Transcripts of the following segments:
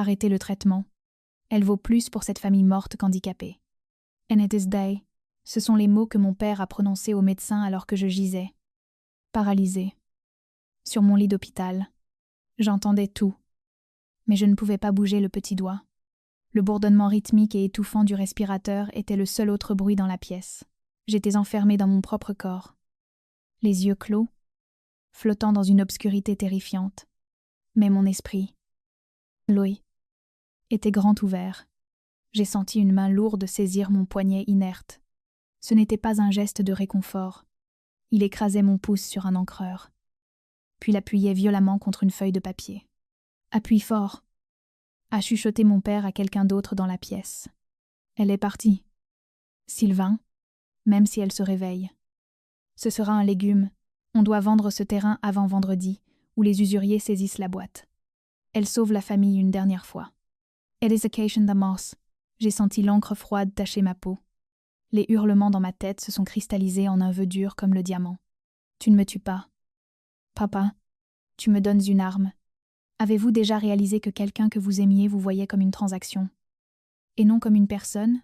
Arrêtez le traitement. Elle vaut plus pour cette famille morte qu'handicapée. And it is day. Ce sont les mots que mon père a prononcés au médecin alors que je gisais, paralysée, sur mon lit d'hôpital. J'entendais tout, mais je ne pouvais pas bouger le petit doigt. Le bourdonnement rythmique et étouffant du respirateur était le seul autre bruit dans la pièce. J'étais enfermée dans mon propre corps, les yeux clos, flottant dans une obscurité terrifiante. Mais mon esprit, Loï, était grand ouvert. J'ai senti une main lourde saisir mon poignet inerte. Ce n'était pas un geste de réconfort. Il écrasait mon pouce sur un encreur, puis l'appuyait violemment contre une feuille de papier. « Appuie fort !» a chuchoté mon père à quelqu'un d'autre dans la pièce. « Elle est partie. Sylvain, même si elle se réveille. Ce sera un légume. On doit vendre ce terrain avant vendredi, où les usuriers saisissent la boîte. Elle sauve la famille une dernière fois. It is occasion the moss. » J'ai senti l'encre froide tacher ma peau. Les hurlements dans ma tête se sont cristallisés en un vœu dur comme le diamant. « Tu ne me tues pas. Papa, tu me donnes une arme. Avez-vous déjà réalisé que quelqu'un que vous aimiez vous voyait comme une transaction, et non comme une personne?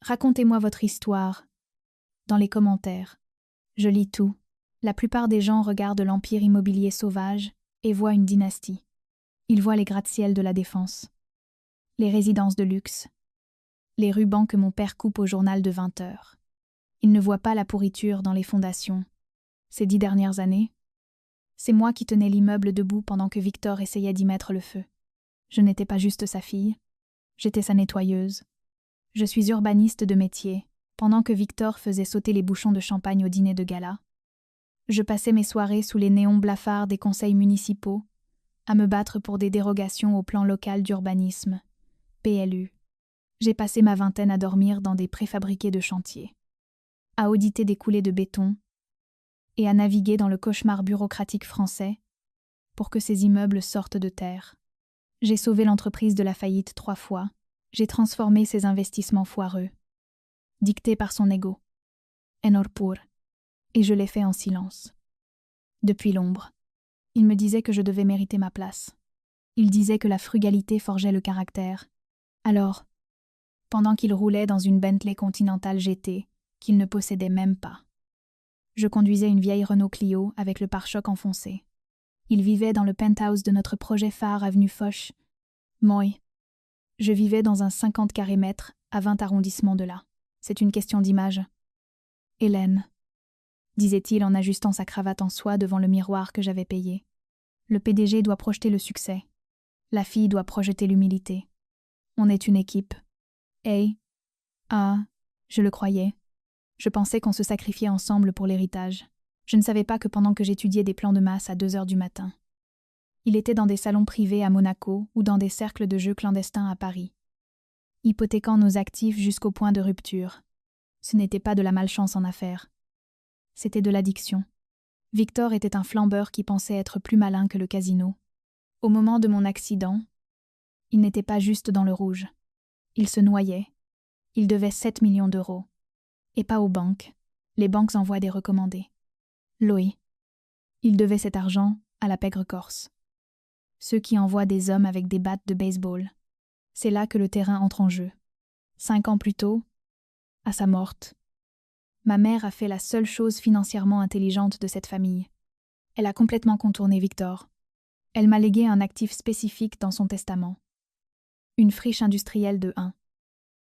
Racontez-moi votre histoire. Dans les commentaires. Je lis tout. La plupart des gens regardent l'empire immobilier sauvage et voient une dynastie. Ils voient les gratte-ciel de la Défense, les résidences de luxe, les rubans que mon père coupe au journal de 20 heures. Ils ne voient pas la pourriture dans les fondations. Ces 10 dernières années, c'est moi qui tenais l'immeuble debout pendant que Victor essayait d'y mettre le feu. Je n'étais pas juste sa fille, j'étais sa nettoyeuse. Je suis urbaniste de métier, pendant que Victor faisait sauter les bouchons de champagne au dîner de gala. Je passais mes soirées sous les néons blafards des conseils municipaux, à me battre pour des dérogations au plan local d'urbanisme, PLU. J'ai passé ma vingtaine à dormir dans des préfabriqués de chantier, à auditer des coulées de béton et à naviguer dans le cauchemar bureaucratique français pour que ces immeubles sortent de terre. J'ai sauvé l'entreprise de la faillite 3 fois. J'ai transformé ses investissements foireux, dictés par son ego, Enorpur, et je l'ai fait en silence. Depuis l'ombre, il me disait que je devais mériter ma place. Il disait que la frugalité forgeait le caractère. Alors, pendant qu'il roulait dans une Bentley Continental GT, qu'il ne possédait même pas, je conduisais une vieille Renault Clio avec le pare-choc enfoncé. Il vivait dans le penthouse de notre projet phare avenue Foch. Moi, je vivais dans un 50 carrés mètres à 20 arrondissements de là. C'est une question d'image. Hélène, disait-il en ajustant sa cravate en soie devant le miroir que j'avais payé. Le PDG doit projeter le succès. La fille doit projeter l'humilité. On est une équipe. Je le croyais. Je pensais qu'on se sacrifiait ensemble pour l'héritage. Je ne savais pas que pendant que j'étudiais des plans de masse à 2 heures du matin, il était dans des salons privés à Monaco ou dans des cercles de jeux clandestins à Paris, hypothéquant nos actifs jusqu'au point de rupture. Ce n'était pas de la malchance en affaires. C'était de l'addiction. Victor était un flambeur qui pensait être plus malin que le casino. Au moment de mon accident, il n'était pas juste dans le rouge. Il se noyait. Il devait 7 millions d'euros. Et pas aux banques. Les banques envoient des recommandés. Loï. Il devait cet argent à la pègre corse. Ceux qui envoient des hommes avec des battes de baseball. C'est là que le terrain entre en jeu. 5 ans plus tôt, à sa morte, ma mère a fait la seule chose financièrement intelligente de cette famille. Elle a complètement contourné Victor. Elle m'a légué un actif spécifique dans son testament. Une friche industrielle de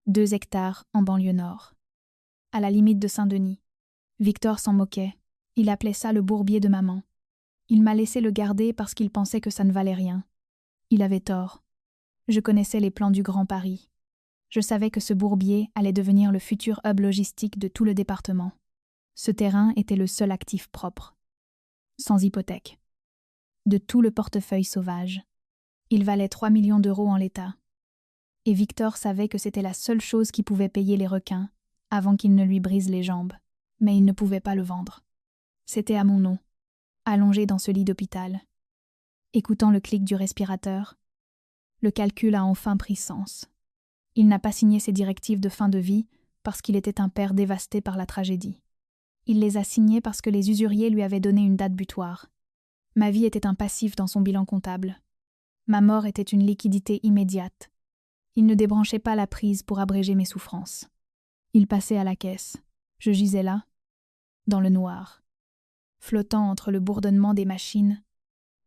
2 hectares en banlieue nord, à la limite de Saint-Denis. Victor s'en moquait. Il appelait ça le bourbier de maman. Il m'a laissé le garder parce qu'il pensait que ça ne valait rien. Il avait tort. Je connaissais les plans du Grand Paris. Je savais que ce bourbier allait devenir le futur hub logistique de tout le département. Ce terrain était le seul actif propre, sans hypothèque, de tout le portefeuille sauvage. Il valait 3 millions d'euros en l'état. Et Victor savait que c'était la seule chose qui pouvait payer les requins avant qu'ils ne lui brisent les jambes. Mais il ne pouvait pas le vendre. C'était à mon nom, allongé dans ce lit d'hôpital. Écoutant le clic du respirateur, le calcul a enfin pris sens. Il n'a pas signé ses directives de fin de vie parce qu'il était un père dévasté par la tragédie. Il les a signées parce que les usuriers lui avaient donné une date butoir. Ma vie était un passif dans son bilan comptable. Ma mort était une liquidité immédiate. Il ne débranchait pas la prise pour abréger mes souffrances. Il passait à la caisse. Je gisais là, dans le noir, flottant entre le bourdonnement des machines,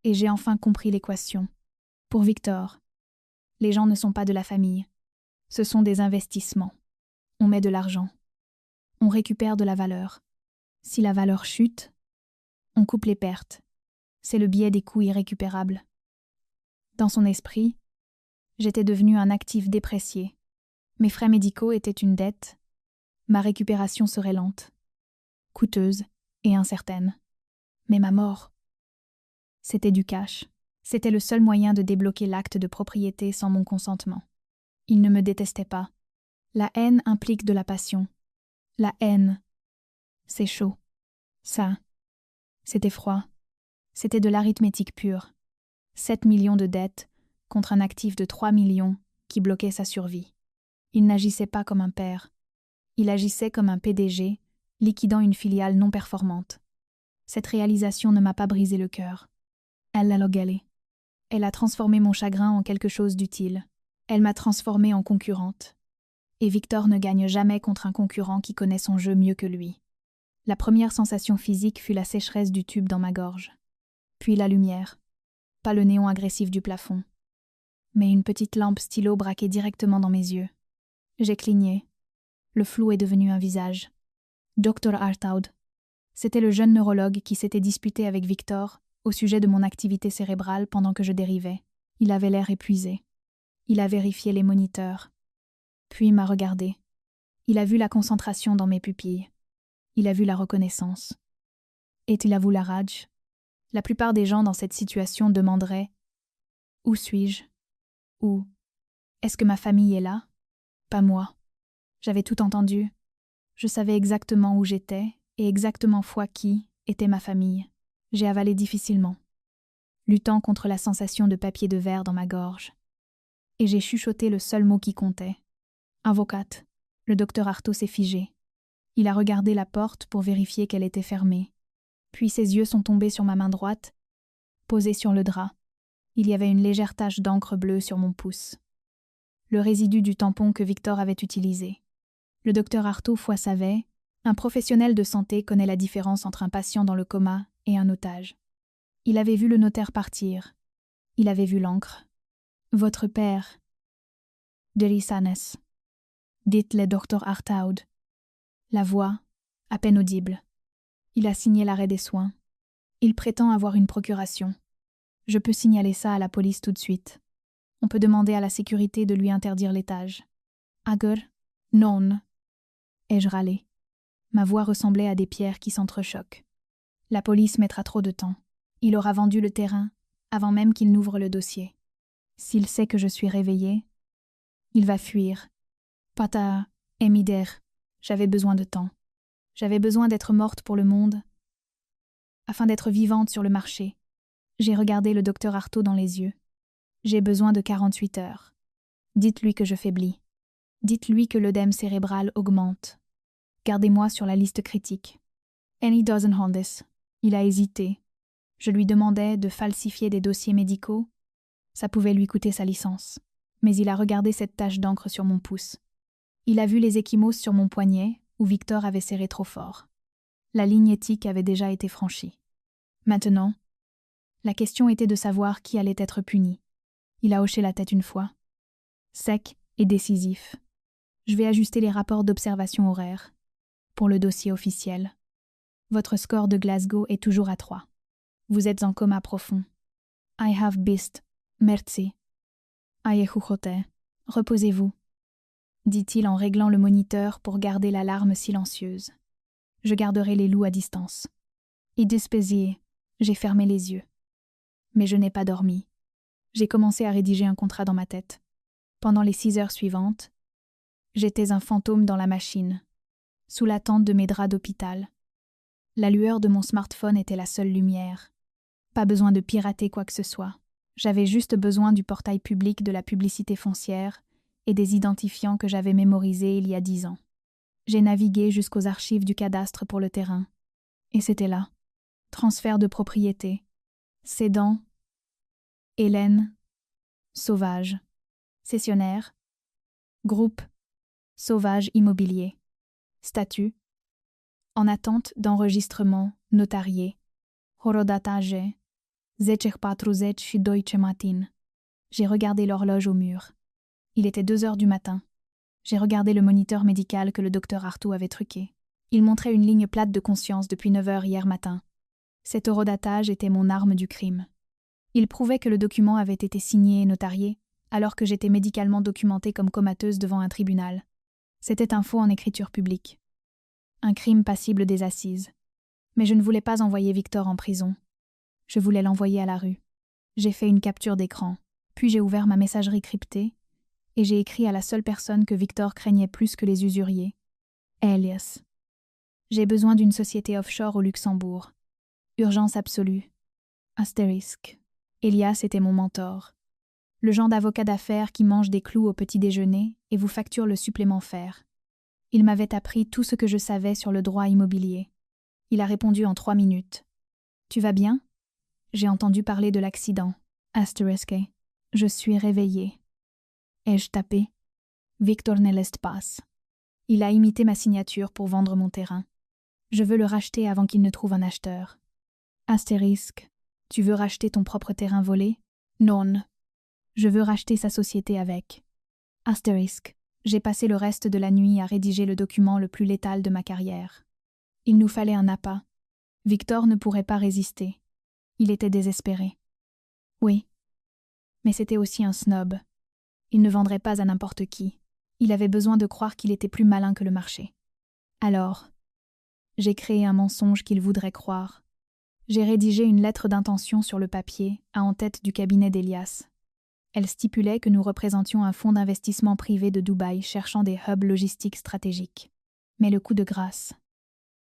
et j'ai enfin compris l'équation. Pour Victor, les gens ne sont pas de la famille. Ce sont des investissements. On met de l'argent. On récupère de la valeur. Si la valeur chute, on coupe les pertes. C'est le biais des coûts irrécupérables. Dans son esprit, j'étais devenu un actif déprécié. Mes frais médicaux étaient une dette. Ma récupération serait lente, coûteuse et incertaine. Mais ma mort, c'était du cash. C'était le seul moyen de débloquer l'acte de propriété sans mon consentement. Il ne me détestait pas. La haine implique de la passion. La haine, c'est chaud. Ça, c'était froid. C'était de l'arithmétique pure. 7 millions de dettes contre un actif de 3 millions qui bloquait sa survie. Il n'agissait pas comme un père. Il agissait comme un PDG, liquidant une filiale non performante. Cette réalisation ne m'a pas brisé le cœur. Elle l'a logalé. Elle a transformé mon chagrin en quelque chose d'utile. Elle m'a transformée en concurrente. Et Victor ne gagne jamais contre un concurrent qui connaît son jeu mieux que lui. La première sensation physique fut la sécheresse du tube dans ma gorge. Puis la lumière. Pas le néon agressif du plafond, mais une petite lampe stylo braquée directement dans mes yeux. J'ai cligné. Le flou est devenu un visage. Dr. Artaud. C'était le jeune neurologue qui s'était disputé avec Victor au sujet de mon activité cérébrale pendant que je dérivais. Il avait l'air épuisé. Il a vérifié les moniteurs. Puis m'a regardé. Il a vu la concentration dans mes pupilles. Il a vu la reconnaissance. Et il a vu la rage. La plupart des gens dans cette situation demanderaient « Où suis-je » ou « Est-ce que ma famille est là ?» Pas moi. J'avais tout entendu. Je savais exactement où j'étais et exactement fois qui était ma famille. J'ai avalé difficilement, luttant contre la sensation de papier de verre dans ma gorge. Et j'ai chuchoté le seul mot qui comptait. « Avocate ». Le docteur Artaud s'est figé. Il a regardé la porte pour vérifier qu'elle était fermée. Puis ses yeux sont tombés sur ma main droite, posée sur le drap. Il y avait une légère tache d'encre bleue sur mon pouce. Le résidu du tampon que Victor avait utilisé. Le docteur Artaud savait, un professionnel de santé connaît la différence entre un patient dans le coma et un otage. Il avait vu le notaire partir. Il avait vu l'encre. « Votre père. » Derisanes. Dites-le docteur Artaud. La voix, à peine audible. Il a signé l'arrêt des soins. Il prétend avoir une procuration. Je peux signaler ça à la police tout de suite. On peut demander à la sécurité de lui interdire l'étage. Agur, non. Ai-je râlé. Ma voix ressemblait à des pierres qui s'entrechoquent. La police mettra trop de temps. Il aura vendu le terrain avant même qu'il n'ouvre le dossier. S'il sait que je suis réveillée, il va fuir. Pata, Emider, j'avais besoin de temps. J'avais besoin d'être morte pour le monde, afin d'être vivante sur le marché. J'ai regardé le docteur Artaud dans les yeux. J'ai besoin de 48 heures. Dites-lui que je faiblis. Dites-lui que l'œdème cérébral augmente. Gardez-moi sur la liste critique. And he doesn't hold this. Il a hésité. Je lui demandais de falsifier des dossiers médicaux. Ça pouvait lui coûter sa licence. Mais il a regardé cette tache d'encre sur mon pouce. Il a vu les ecchymoses sur mon poignet, où Victor avait serré trop fort. La ligne éthique avait déjà été franchie. Maintenant, la question était de savoir qui allait être puni. Il a hoché la tête une fois. Sec et décisif. Je vais ajuster les rapports d'observation horaire. Pour le dossier officiel. Votre score de Glasgow est toujours à 3. Vous êtes en coma profond. I have bist. Merci. Ayehujote. Reposez-vous, dit-il en réglant le moniteur pour garder l'alarme silencieuse. Je garderai les loups à distance. Et despésier, j'ai fermé les yeux. Mais je n'ai pas dormi. J'ai commencé à rédiger un contrat dans ma tête. Pendant les 6 heures suivantes, j'étais un fantôme dans la machine, sous la tente de mes draps d'hôpital. La lueur de mon smartphone était la seule lumière. Pas besoin de pirater quoi que ce soit. J'avais juste besoin du portail public de la publicité foncière et des identifiants que j'avais mémorisés il y a 10 ans. J'ai navigué jusqu'aux archives du cadastre pour le terrain. Et c'était là. Transfert de propriété. Cédant. Hélène. Sauvage. Cessionnaire. Groupe. Sauvage Immobilier. Statut. En attente d'enregistrement notarié. Horodatage. 10:42 matin. J'ai regardé l'horloge au mur. Il était 2 heures du matin. J'ai regardé le moniteur médical que le docteur Artaud avait truqué. Il montrait une ligne plate de conscience depuis 9 heures hier matin. Cet horodatage était mon arme du crime. Il prouvait que le document avait été signé et notarié, alors que j'étais médicalement documentée comme comateuse devant un tribunal. C'était un faux en écriture publique. Un crime passible des assises. Mais je ne voulais pas envoyer Victor en prison. Je voulais l'envoyer à la rue. J'ai fait une capture d'écran, puis j'ai ouvert ma messagerie cryptée, et j'ai écrit à la seule personne que Victor craignait plus que les usuriers. Elias. J'ai besoin d'une société offshore au Luxembourg. Urgence absolue. Astérisque. Elias était mon mentor. Le genre d'avocat d'affaires qui mange des clous au petit déjeuner et vous facture le supplément fer. Il m'avait appris tout ce que je savais sur le droit immobilier. Il a répondu en 3 minutes. « Tu vas bien ?» J'ai entendu parler de l'accident. Astérisque. Je suis réveillée. Ai-je tapé? Victor ne laisse pas. Il a imité ma signature pour vendre mon terrain. Je veux le racheter avant qu'il ne trouve un acheteur. Astérisque. Tu veux racheter ton propre terrain volé? Non. Je veux racheter sa société avec. Astérisque. J'ai passé le reste de la nuit à rédiger le document le plus létal de ma carrière. Il nous fallait un appât. Victor ne pourrait pas résister. Il était désespéré. Oui. Mais c'était aussi un snob. Il ne vendrait pas à n'importe qui. Il avait besoin de croire qu'il était plus malin que le marché. Alors, j'ai créé un mensonge qu'il voudrait croire. J'ai rédigé une lettre d'intention sur le papier, à en tête du cabinet d'Elias. Elle stipulait que nous représentions un fonds d'investissement privé de Dubaï cherchant des hubs logistiques stratégiques. Mais le coup de grâce,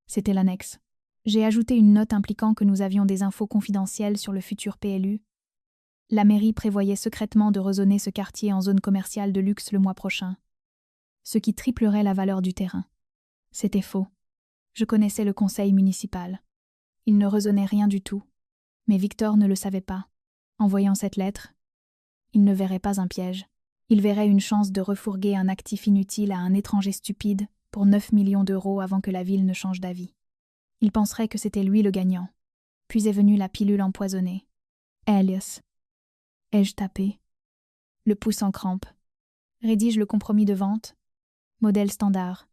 c'était l'annexe. J'ai ajouté une note impliquant que nous avions des infos confidentielles sur le futur PLU. La mairie prévoyait secrètement de rezonner ce quartier en zone commerciale de luxe le mois prochain, ce qui triplerait la valeur du terrain. C'était faux. Je connaissais le conseil municipal. Il ne rezonnait rien du tout. Mais Victor ne le savait pas. En voyant cette lettre, il ne verrait pas un piège. Il verrait une chance de refourguer un actif inutile à un étranger stupide pour 9 millions d'euros avant que la ville ne change d'avis. Il penserait que c'était lui le gagnant. Puis est venue la pilule empoisonnée. Elias. Ai-je tapé? Le pouce en crampe. Rédige le compromis de vente. Modèle standard.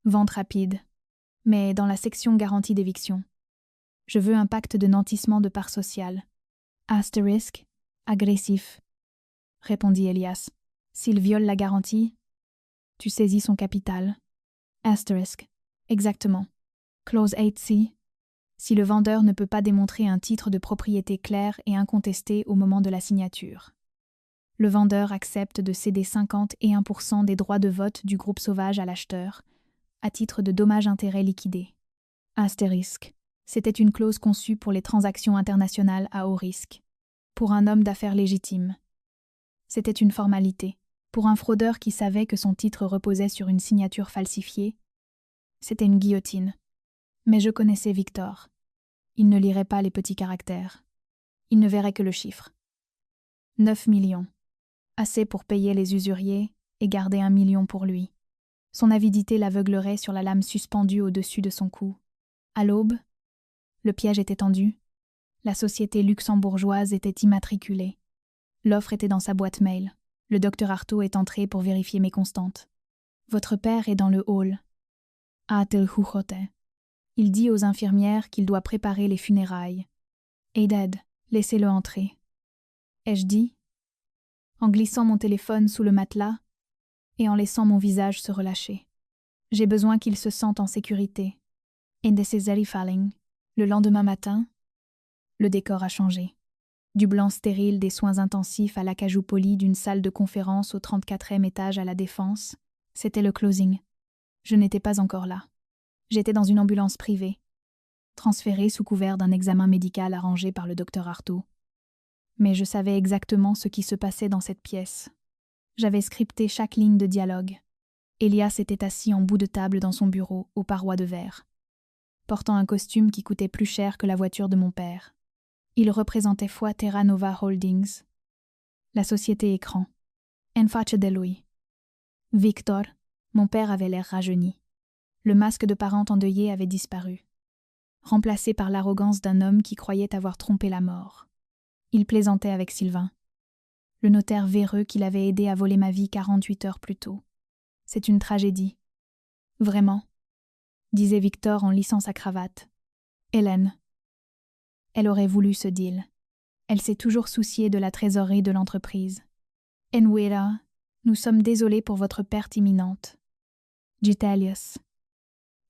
Vente rapide. Mais dans la section garantie d'éviction. Je veux un pacte de nantissement de part sociale. Astérisque. Agressif. Répondit Elias. S'il viole la garantie, tu saisis son capital. Astérisque. Exactement. Clause 8C. Si le vendeur ne peut pas démontrer un titre de propriété clair et incontesté au moment de la signature. Le vendeur accepte de céder 51% des droits de vote du groupe Sauvage à l'acheteur, à titre de dommages-intérêts liquidés. Astérisque. C'était une clause conçue pour les transactions internationales à haut risque. Pour un homme d'affaires légitime. C'était une formalité. Pour un fraudeur qui savait que son titre reposait sur une signature falsifiée, c'était une guillotine. Mais je connaissais Victor. Il ne lirait pas les petits caractères. Il ne verrait que le chiffre. 9 millions. Assez pour payer les usuriers et garder 1 million pour lui. Son avidité l'aveuglerait sur la lame suspendue au-dessus de son cou. À l'aube, le piège était tendu. La société luxembourgeoise était immatriculée. L'offre était dans sa boîte mail. Le docteur Artaud est entré pour vérifier mes constantes. Votre père est dans le hall. Atelhuchote. Il dit aux infirmières qu'il doit préparer les funérailles. Eidad, laissez-le entrer. Ai-je dit? En glissant mon téléphone sous le matelas et en laissant mon visage se relâcher. J'ai besoin qu'il se sente en sécurité. Falling. Le lendemain matin, le décor a changé. Du blanc stérile des soins intensifs à l'acajou poli d'une salle de conférence au 34e étage à la Défense, c'était le closing. Je n'étais pas encore là. J'étais dans une ambulance privée, transférée sous couvert d'un examen médical arrangé par le docteur Artaud. Mais je savais exactement ce qui se passait dans cette pièce. J'avais scripté chaque ligne de dialogue. Elias était assis en bout de table dans son bureau, aux parois de verre, portant un costume qui coûtait plus cher que la voiture de mon père. Il représentait Foi Terra Nova Holdings. La société écran. En face de lui. Victor, mon père avait l'air rajeuni. Le masque de parent endeuillé avait disparu, remplacé par l'arrogance d'un homme qui croyait avoir trompé la mort. Il plaisantait avec Sylvain, le notaire véreux qui l'avait aidé à voler ma vie 48 heures plus tôt. C'est une tragédie. Vraiment, disait Victor en lissant sa cravate. Hélène. Elle aurait voulu ce deal. Elle s'est toujours souciée de la trésorerie de l'entreprise. Enwera, nous sommes désolés pour votre perte imminente. Gitalius.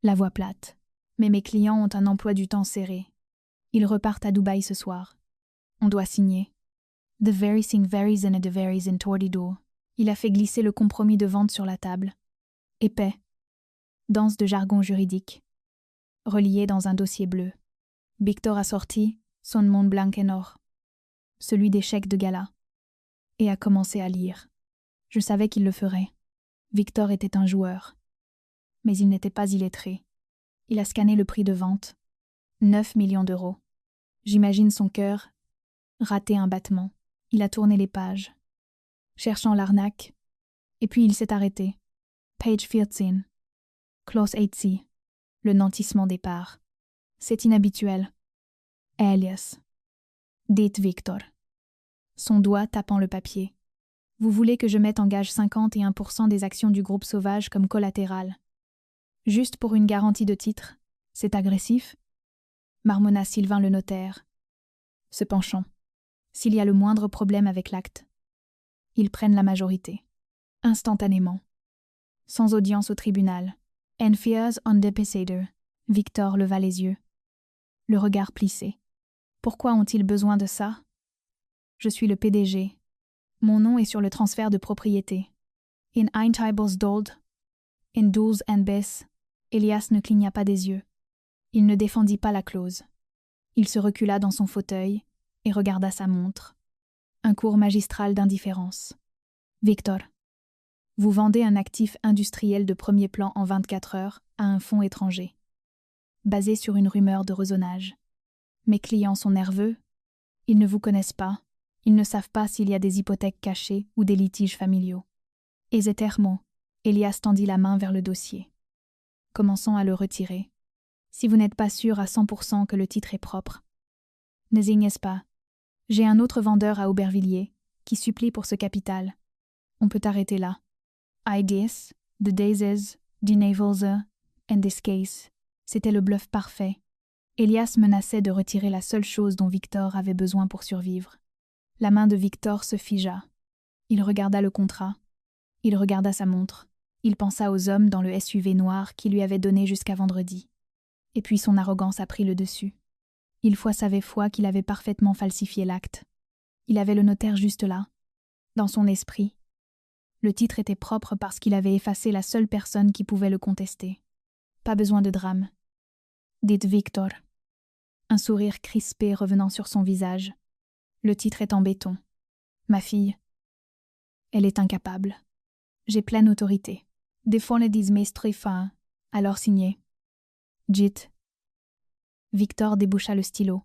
La voix plate. Mais mes clients ont un emploi du temps serré. Ils repartent à Dubaï ce soir. On doit signer. The very thing varies and the varies in Tordido. Il a fait glisser le compromis de vente sur la table. Épais. Danse de jargon juridique. Relié dans un dossier bleu. Victor a sorti son Mont Blanc en or. Celui des chèques de gala. Et a commencé à lire. Je savais qu'il le ferait. Victor était un joueur. Mais il n'était pas illettré. Il a scanné le prix de vente. 9 millions d'euros. J'imagine son cœur rater un battement. Il a tourné les pages, cherchant l'arnaque, et puis il s'est arrêté. Page 14. Clause 8C. Le nantissement des parts. C'est inhabituel. Alias. Dites Victor. Son doigt tapant le papier. Vous voulez que je mette en gage 51% des actions du groupe Sauvage comme collatéral. Juste pour une garantie de titre. C'est agressif? Marmonna Sylvain le notaire, se penchant. S'il y a le moindre problème avec l'acte, ils prennent la majorité. Instantanément. Sans audience au tribunal. En fears on the Pessader. Victor leva les yeux. Le regard plissé. Pourquoi ont-ils besoin de ça? Je suis le PDG. Mon nom est sur le transfert de propriété. In Eintibelsdold, in Dools and Bess, Elias ne cligna pas des yeux. Il ne défendit pas la clause. Il se recula dans son fauteuil et regarda sa montre. Un cours magistral d'indifférence. Victor, vous vendez un actif industriel de premier plan en 24 heures à un fonds étranger, basé sur une rumeur de rezonage. Mes clients sont nerveux. Ils ne vous connaissent pas. Ils ne savent pas s'il y a des hypothèques cachées ou des litiges familiaux. Ézétermo, Elias tendit la main vers le dossier. Commençons à le retirer. Si vous n'êtes pas sûr à 100% que le titre est propre. N'hésitez pas. J'ai un autre vendeur à Aubervilliers qui supplie pour ce capital. On peut arrêter là. Ideas, the daisies, the navels, and this case. C'était le bluff parfait. Elias menaçait de retirer la seule chose dont Victor avait besoin pour survivre. La main de Victor se figea. Il regarda le contrat. Il regarda sa montre. Il pensa aux hommes dans le SUV noir qui lui avait donné jusqu'à vendredi. Et puis son arrogance a pris le dessus. Il savait foi qu'il avait parfaitement falsifié l'acte. Il avait le notaire juste là, dans son esprit. Le titre était propre parce qu'il avait effacé la seule personne qui pouvait le contester. Pas besoin de drame. Dites Victor. Un sourire crispé revenant sur son visage. Le titre est en béton. Ma fille. Elle est incapable. J'ai pleine autorité. Défendre des mestres fins. Alors signé. Jit. Victor déboucha le stylo,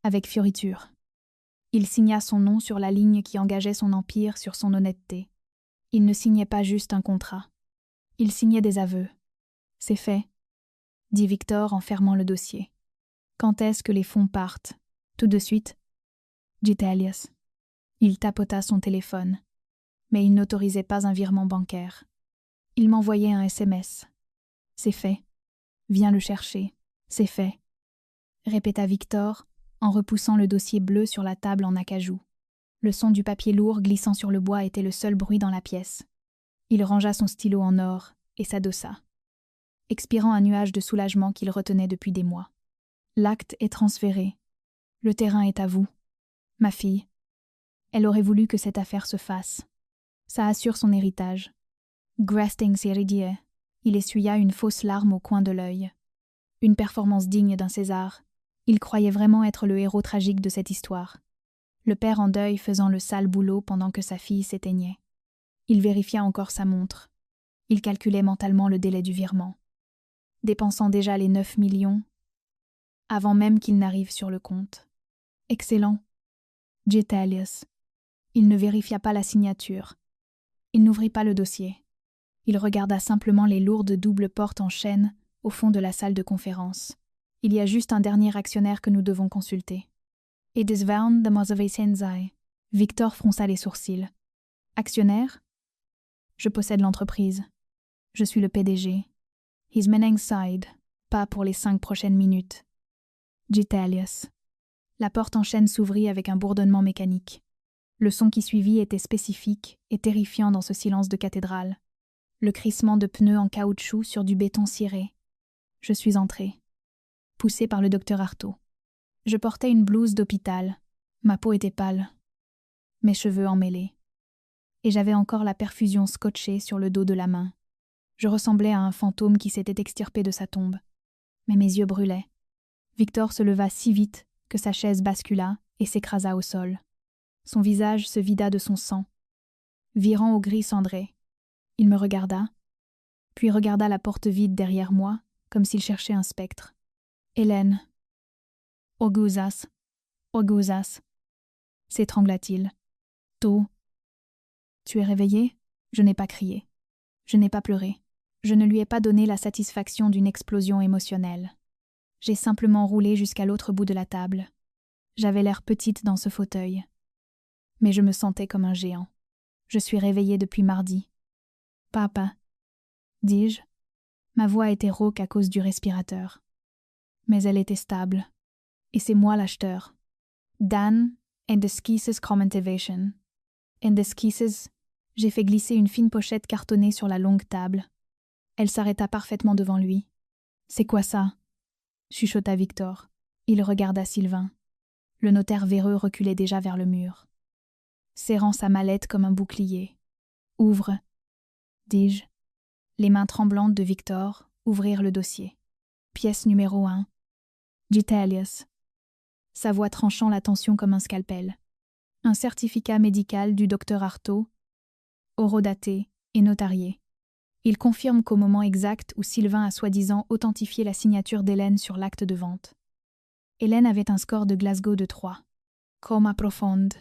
avec fioriture. Il signa son nom sur la ligne qui engageait son empire sur son honnêteté. Il ne signait pas juste un contrat. Il signait des aveux. C'est fait, dit Victor en fermant le dossier. Quand est-ce que les fonds partent? Tout de suite, dit Alias. Il tapota son téléphone, mais il n'autorisait pas un virement bancaire. Il m'envoyait un SMS. C'est fait. Viens le chercher. C'est fait, répéta Victor en repoussant le dossier bleu sur la table en acajou. Le son du papier lourd glissant sur le bois était le seul bruit dans la pièce. Il rangea son stylo en or et s'adossa, expirant un nuage de soulagement qu'il retenait depuis des mois. L'acte est transféré. Le terrain est à vous. Ma fille. Elle aurait voulu que cette affaire se fasse. Ça assure son héritage. Grastings Heridie. Il essuya une fausse larme au coin de l'œil. Une performance digne d'un César. Il croyait vraiment être le héros tragique de cette histoire. Le père en deuil faisant le sale boulot pendant que sa fille s'éteignait. Il vérifia encore sa montre. Il calculait mentalement le délai du virement, dépensant déjà les 9 millions, avant même qu'il n'arrive sur le compte. Excellent. Dit Alias. Il ne vérifia pas la signature. Il n'ouvrit pas le dossier. Il regarda simplement les lourdes doubles portes en chêne au fond de la salle de conférence. Il y a juste un dernier actionnaire que nous devons consulter. Et desvern de Mosevei-Senzai. Victor fronça les sourcils. Actionnaire? Je possède l'entreprise. Je suis le PDG. His meneng side. Pas pour les 5 prochaines minutes. Gitalius. La porte en chêne s'ouvrit avec un bourdonnement mécanique. Le son qui suivit était spécifique et terrifiant dans ce silence de cathédrale. Le crissement de pneus en caoutchouc sur du béton ciré. Je suis entrée, poussée par le docteur Artaud. Je portais une blouse d'hôpital. Ma peau était pâle, mes cheveux emmêlés. Et j'avais encore la perfusion scotchée sur le dos de la main. Je ressemblais à un fantôme qui s'était extirpé de sa tombe. Mais mes yeux brûlaient. Victor se leva si vite que sa chaise bascula et s'écrasa au sol. Son visage se vida de son sang. Virant au gris cendré, il me regarda, puis regarda la porte vide derrière moi, comme s'il cherchait un spectre. Hélène. Augusas. Augusas. S'étrangla-t-il. Tôt. Tu es réveillé? Je n'ai pas crié. Je n'ai pas pleuré. Je ne lui ai pas donné la satisfaction d'une explosion émotionnelle. J'ai simplement roulé jusqu'à l'autre bout de la table. J'avais l'air petite dans ce fauteuil. Mais je me sentais comme un géant. Je suis réveillée depuis mardi. Papa, dis-je. Ma voix était rauque à cause du respirateur. Mais elle était stable. Et c'est moi l'acheteur. Dan and the Skeeses Commentivation. And the Skeeses, j'ai fait glisser une fine pochette cartonnée sur la longue table. Elle s'arrêta parfaitement devant lui. C'est quoi ça? Chuchota Victor. Il regarda Sylvain. Le notaire véreux reculait déjà vers le mur. Serrant sa mallette comme un bouclier. Ouvre, dis-je. Les mains tremblantes de Victor ouvrirent le dossier. Pièce numéro 1. Gitalius. Sa voix tranchant la tension comme un scalpel. Un certificat médical du docteur Artaud, horodaté et notarié. Il confirme qu'au moment exact où Sylvain a soi-disant authentifié la signature d'Hélène sur l'acte de vente. Hélène avait un score de Glasgow de 3. Coma profonde,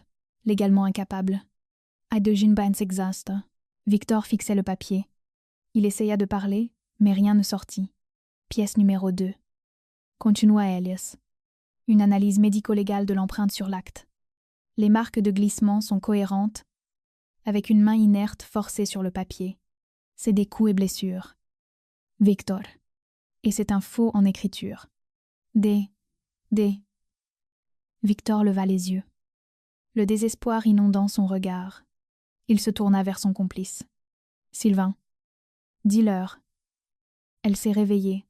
légalement incapable. Adegin exhausta. Victor fixait le papier. Il essaya de parler, mais rien ne sortit. Pièce numéro 2. Continua Elias. Une analyse médico-légale de l'empreinte sur l'acte. Les marques de glissement sont cohérentes, avec une main inerte forcée sur le papier. C'est des coups et blessures. Victor. Et c'est un faux en écriture. Des. Victor leva les yeux. Le désespoir inondant son regard. Il se tourna vers son complice. Sylvain. Dis-leur. Elle s'est réveillée.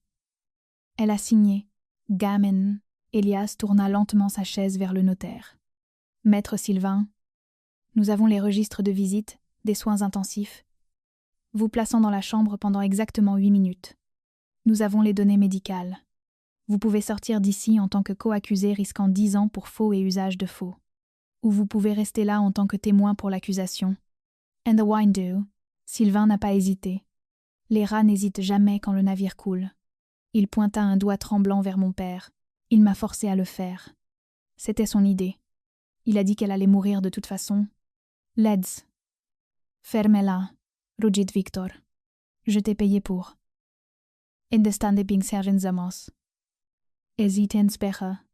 Elle a signé. Gamen. Elias tourna lentement sa chaise vers le notaire. Maître Sylvain, nous avons les registres de visite, des soins intensifs, vous plaçant dans la chambre pendant exactement 8 minutes. Nous avons les données médicales. Vous pouvez sortir d'ici en tant que co-accusé risquant 10 ans pour faux et usage de faux. Ou vous pouvez rester là en tant que témoin pour l'accusation. And the wine do. Sylvain n'a pas hésité. Les rats n'hésitent jamais quand le navire coule. Il pointa un doigt tremblant vers mon père. Il m'a forcé à le faire. C'était son idée. Il a dit qu'elle allait mourir de toute façon. Leds. Fermez-la, rugit Victor. Je t'ai payé pour. Indestandebingshärensamos. Hesitensperre.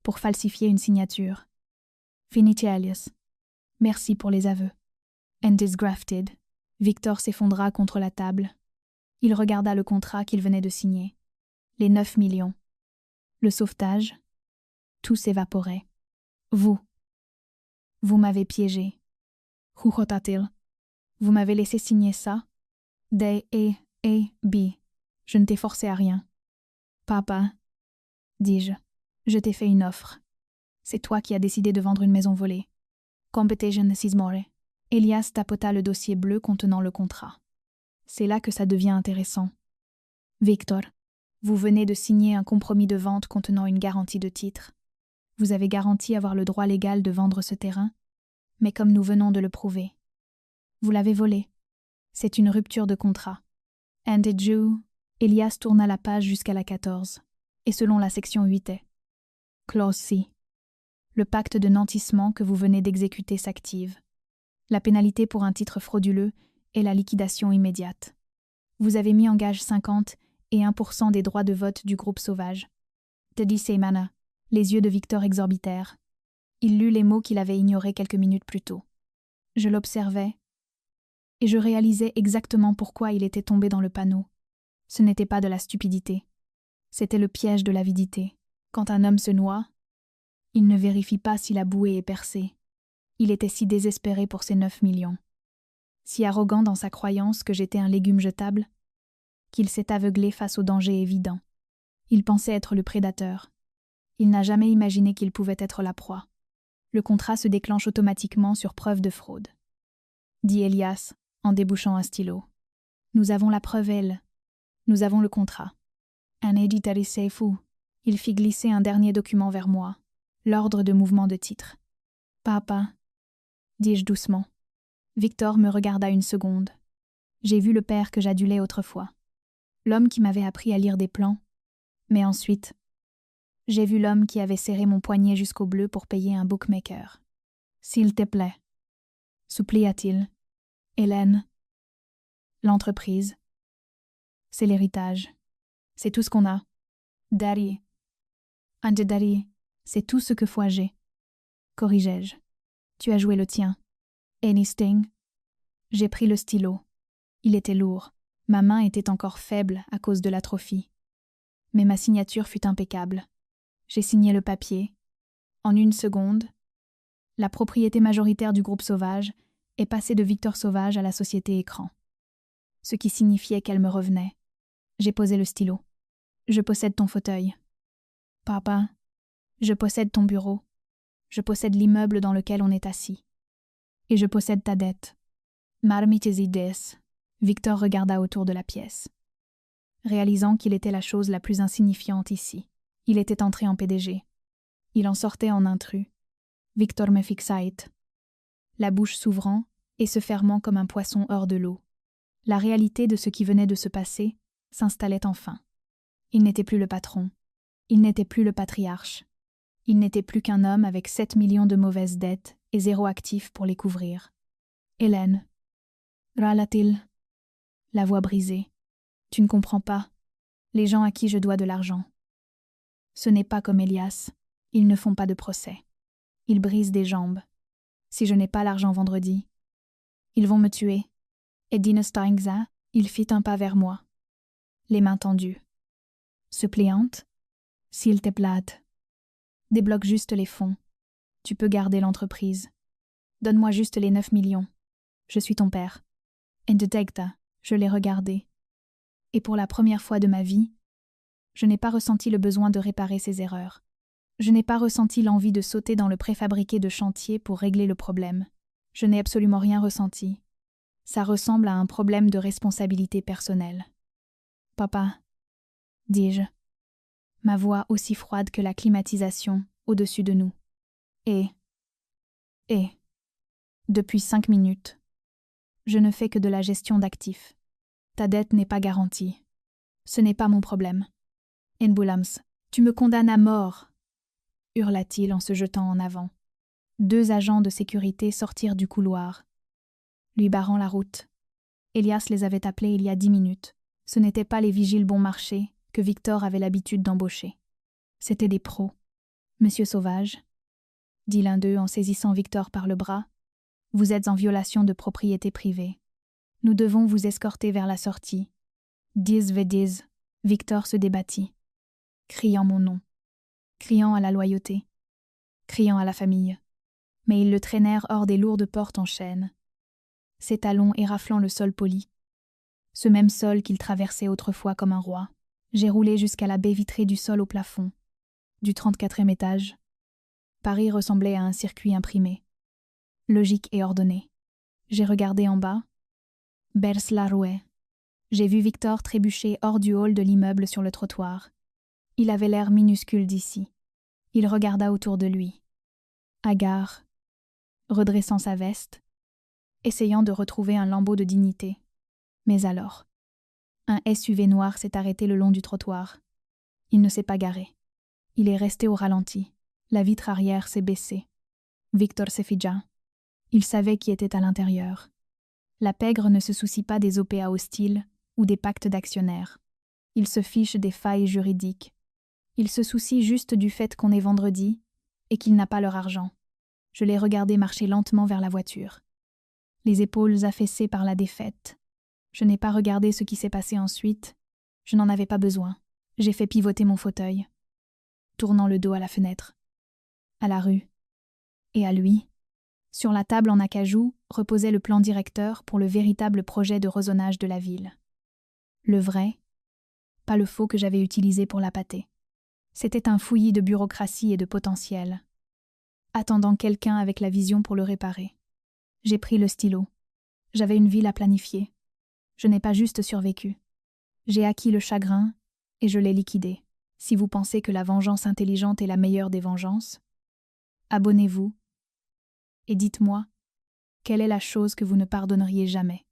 Pour falsifier une signature. Finitialius. Merci pour les aveux. Disgrafted. Victor s'effondra contre la table. Il regarda le contrat qu'il venait de signer. Les 9 millions. Le sauvetage. Tout s'évaporait. Vous m'avez piégé. Chuchotatil. Vous m'avez laissé signer ça. Des et B. Je ne t'ai forcé à rien. Papa, dis-je, je t'ai fait une offre. C'est toi qui as décidé de vendre une maison volée. Competition Sismore. Elias tapota le dossier bleu contenant le contrat. C'est là que ça devient intéressant. Victor, vous venez de signer un compromis de vente contenant une garantie de titre. Vous avez garanti avoir le droit légal de vendre ce terrain, mais comme nous venons de le prouver, vous l'avez volé. C'est une rupture de contrat. And did you... Elias tourna la page jusqu'à la 14, et selon la section 8 est. Clause C. Le pacte de nantissement que vous venez d'exécuter s'active. La pénalité pour un titre frauduleux est la liquidation immédiate. Vous avez mis en gage 50 et 1% des droits de vote du groupe sauvage. Teddy Seymana, les yeux de Victor exorbitèrent. Il lut les mots qu'il avait ignorés quelques minutes plus tôt. Je l'observais, et je réalisais exactement pourquoi il était tombé dans le panneau. Ce n'était pas de la stupidité. C'était le piège de l'avidité. Quand un homme se noie, il ne vérifie pas si la bouée est percée. Il était si désespéré pour ses 9 millions. Si arrogant dans sa croyance que j'étais un légume jetable, qu'il s'est aveuglé face au danger évident. Il pensait être le prédateur. Il n'a jamais imaginé qu'il pouvait être la proie. Le contrat se déclenche automatiquement sur preuve de fraude, dit Elias en débouchant un stylo. Nous avons la preuve, elle. Nous avons le contrat. Un editari seifu. Il fit glisser un dernier document vers moi, l'ordre de mouvement de titre. Papa, dis-je doucement. Victor me regarda une seconde. J'ai vu le père que j'adulais autrefois. L'homme qui m'avait appris à lire des plans. Mais ensuite, j'ai vu l'homme qui avait serré mon poignet jusqu'au bleu pour payer un bookmaker. S'il te plaît, supplia-t-il. Hélène. L'entreprise. C'est l'héritage. C'est tout ce qu'on a. Daddy. Ande Daddy, c'est tout ce que foi j'ai. Corrigeai-je. Tu as joué le tien. Anything? J'ai pris le stylo. Il était lourd. Ma main était encore faible à cause de l'atrophie. Mais ma signature fut impeccable. J'ai signé le papier. En 1 seconde, la propriété majoritaire du groupe Sauvage est passée de Victor Sauvage à la société Écran. Ce qui signifiait qu'elle me revenait. J'ai posé le stylo. Je possède ton fauteuil. Papa, je possède ton bureau. Je possède l'immeuble dans lequel on est assis. Et je possède ta dette. Marmitesides. Victor regarda autour de la pièce. Réalisant qu'il était la chose la plus insignifiante ici, il était entré en PDG. Il en sortait en intrus. Victor me fixait, la bouche s'ouvrant et se fermant comme un poisson hors de l'eau. La réalité de ce qui venait de se passer s'installait enfin. Il n'était plus le patron. Il n'était plus le patriarche. Il n'était plus qu'un homme avec 7 millions de mauvaises dettes et 0 actif pour les couvrir. Hélène. Râla-t-il. La voix brisée. Tu ne comprends pas. Les gens à qui je dois de l'argent. Ce n'est pas comme Elias. Ils ne font pas de procès. Ils brisent des jambes. Si je n'ai pas l'argent vendredi, ils vont me tuer. Et Dinestringza, il fit un pas vers moi. Les mains tendues. Suppliante. S'il te plaît. Débloque juste les fonds. Tu peux garder l'entreprise. Donne-moi juste les 9 millions. Je suis ton père. Indetecta, je l'ai regardé. Et pour la première fois de ma vie, je n'ai pas ressenti le besoin de réparer ses erreurs. Je n'ai pas ressenti l'envie de sauter dans le préfabriqué de chantier pour régler le problème. Je n'ai absolument rien ressenti. Ça ressemble à un problème de responsabilité personnelle. Papa, dis-je, ma voix aussi froide que la climatisation au-dessus de nous. Et, depuis 5 minutes, je ne fais que de la gestion d'actifs. Ta dette n'est pas garantie. Ce n'est pas mon problème. Nbulams, tu me condamnes à mort, hurla-t-il en se jetant en avant. 2 agents de sécurité sortirent du couloir, lui barrant la route. Elias les avait appelés il y a 10 minutes. Ce n'étaient pas les vigiles bon marché que Victor avait l'habitude d'embaucher. C'étaient des pros. Monsieur Sauvage, dit l'un d'eux en saisissant Victor par le bras, vous êtes en violation de propriété privée. Nous devons vous escorter vers la sortie. Diz vediz. Victor se débattit, criant mon nom, criant à la loyauté, criant à la famille. Mais ils le traînèrent hors des lourdes portes en chêne, ses talons éraflant le sol poli. Ce même sol qu'il traversait autrefois comme un roi. J'ai roulé jusqu'à la baie vitrée du sol au plafond, du 34e étage. Paris ressemblait à un circuit imprimé, logique et ordonné. J'ai regardé en bas. Bers la rouée. J'ai vu Victor trébucher hors du hall de l'immeuble sur le trottoir. Il avait l'air minuscule d'ici. Il regarda autour de lui. Hagard, redressant sa veste, essayant de retrouver un lambeau de dignité. Mais alors, un SUV noir s'est arrêté le long du trottoir. Il ne s'est pas garé. Il est resté au ralenti. La vitre arrière s'est baissée. Victor s'effigea. Il savait qui était à l'intérieur. La pègre ne se soucie pas des OPA hostiles ou des pactes d'actionnaires. Il se fiche des failles juridiques. Il se soucie juste du fait qu'on est vendredi et qu'il n'a pas leur argent. Je l'ai regardé marcher lentement vers la voiture. Les épaules affaissées par la défaite. Je n'ai pas regardé ce qui s'est passé ensuite. Je n'en avais pas besoin. J'ai fait pivoter mon fauteuil, tournant le dos à la fenêtre, à la rue et à lui. Sur la table en acajou reposait le plan directeur pour le véritable projet de rosonnage de la ville. Le vrai, pas le faux que j'avais utilisé pour l'appâter. C'était un fouillis de bureaucratie et de potentiel, attendant quelqu'un avec la vision pour le réparer. J'ai pris le stylo. J'avais une ville à planifier. Je n'ai pas juste survécu. J'ai acquis le chagrin et je l'ai liquidé. Si vous pensez que la vengeance intelligente est la meilleure des vengeances, abonnez-vous et dites-moi quelle est la chose que vous ne pardonneriez jamais.